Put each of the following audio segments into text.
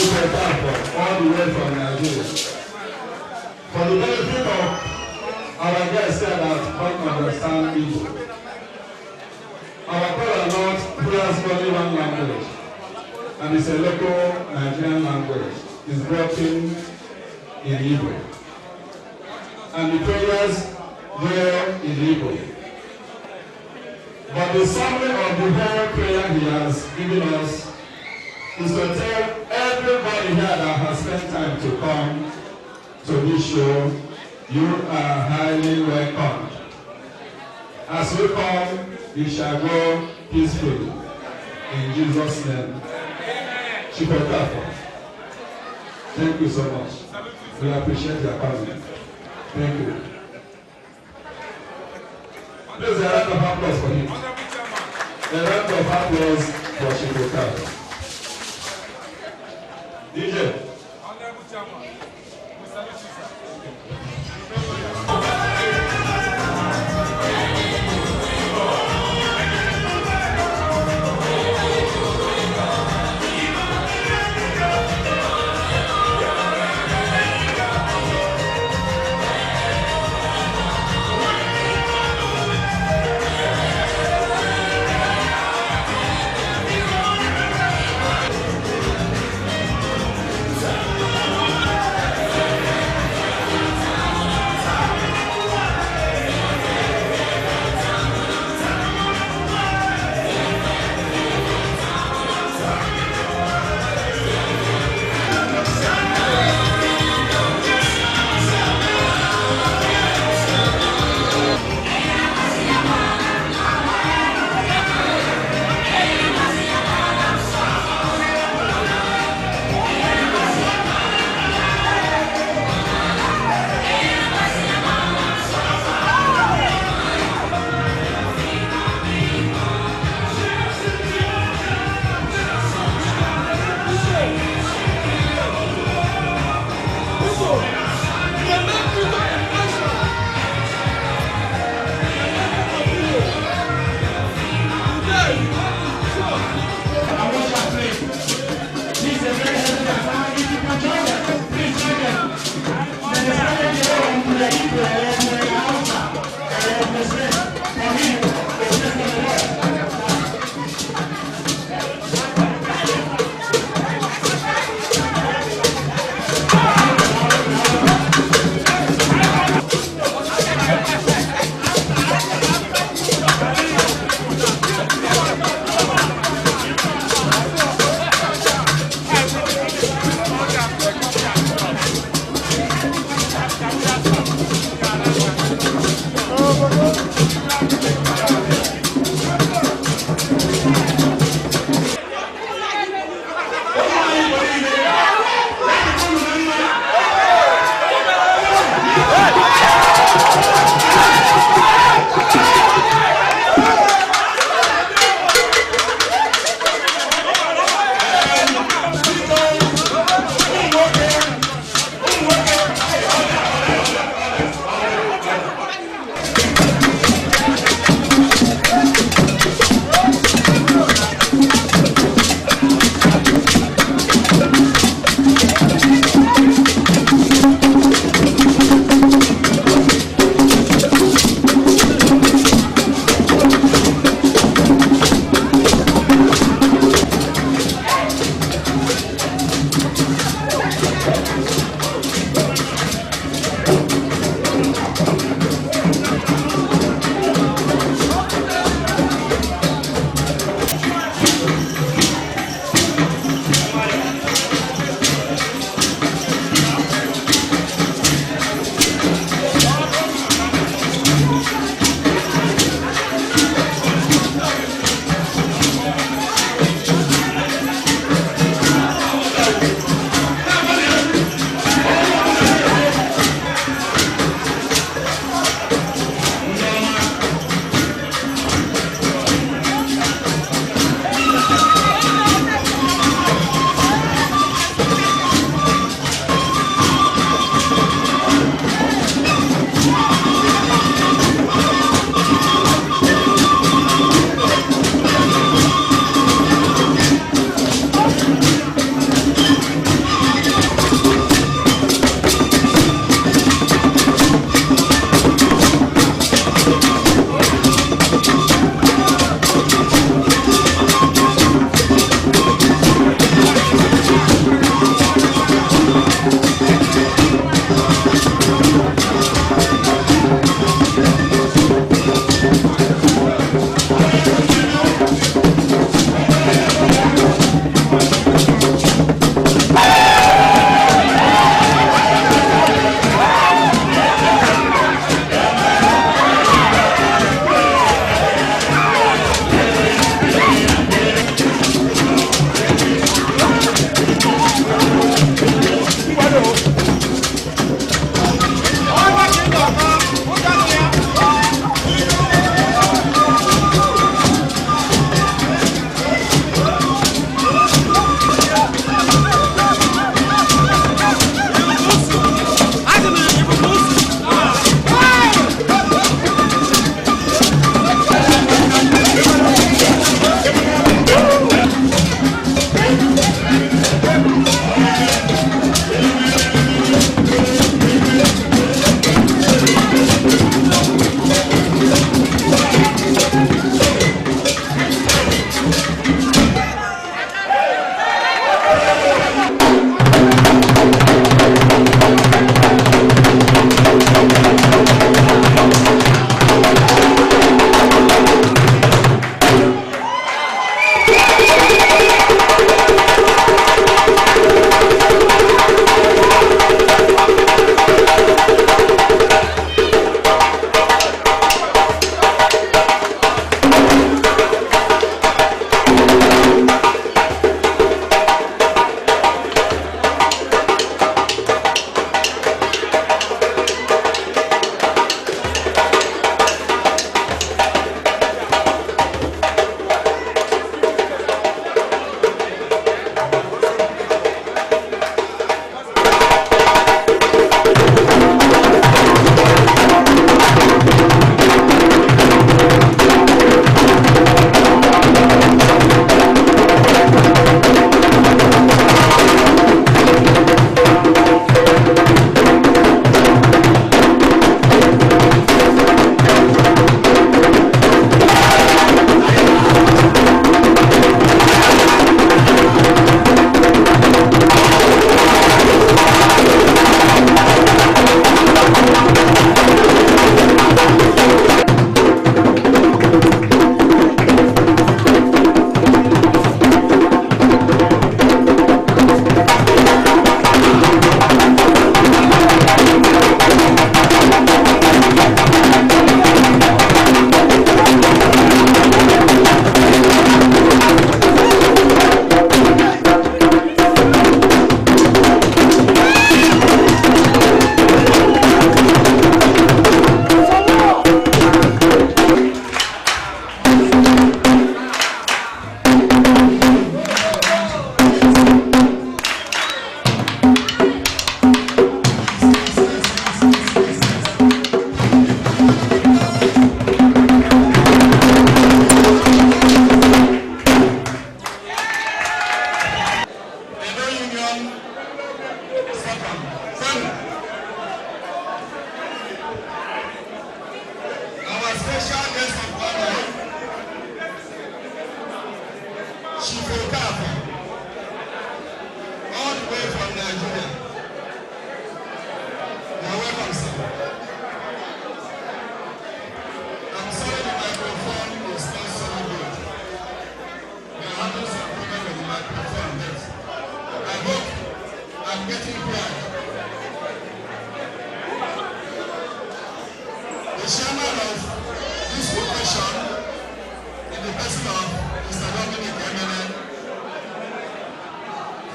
Super Campo, all the way from Nigeria. For the benefit of our guests here that don't understand Igbo, our Kola hears only one language, and it's a local Nigerian language. It's broken in Igbo. And the prayers were in Igbo. But the summary of the whole prayer he has given us is to tell everybody here that has spent time to come to this show, you are highly welcome. As we come, we shall go peacefully. In Jesus' name. Chipotafo. Thank you so much. We appreciate your coming. Thank you. Please, a round of applause for him. A round of applause for Chipotafo. DJ.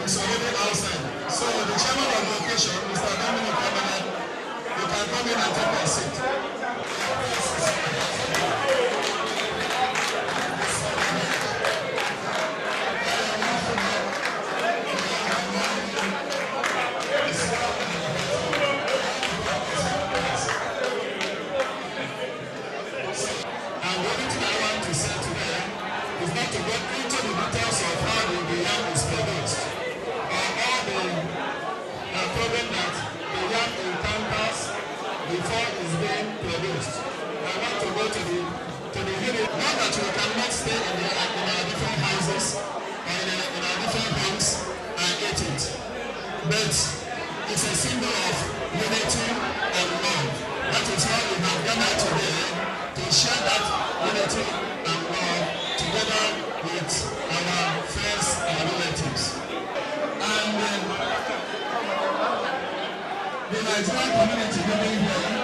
is already outside. So the chairman of the occasion, Mr. Dominic Abana, you can come in and take a seat. And the only thing I want to say today is not to get into the details of how the yam is produced or all the problem that the yam encounters before it's being produced. I want to go to the unit. Not that we cannot stay in our different houses or in our different homes and eat it, but it's a symbol of unity and love. That is why we have gathered today to share that unity and love together with our friends and relatives. And the Nigerian community living here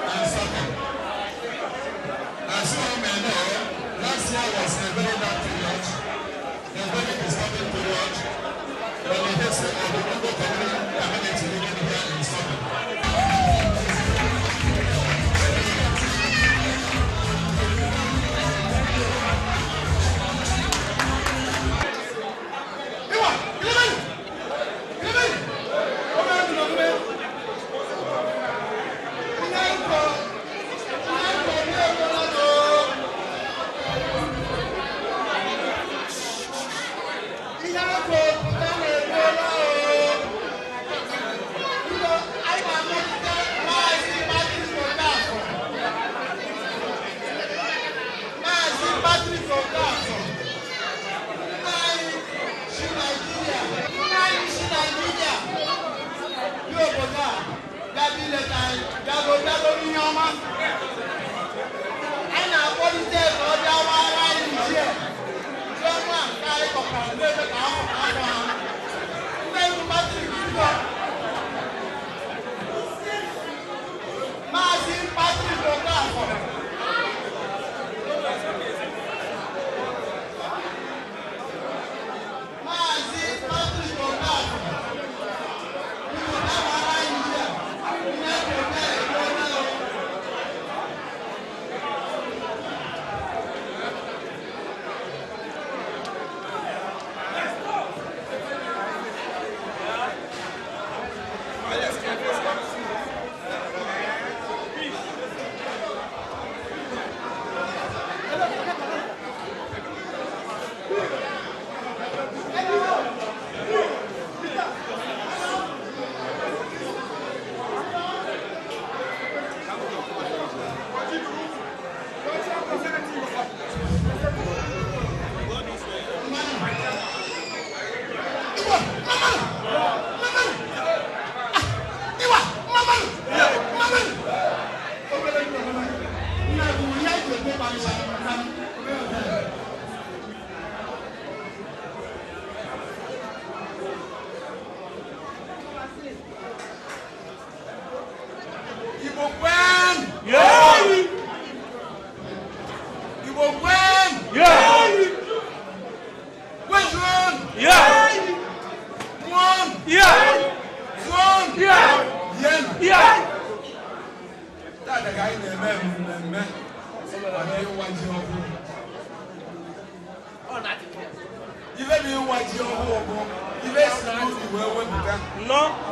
and second. As you all may know, last year was a very bad period, a very disturbing period, when the history of the Igbo community living here in Stockholm. No.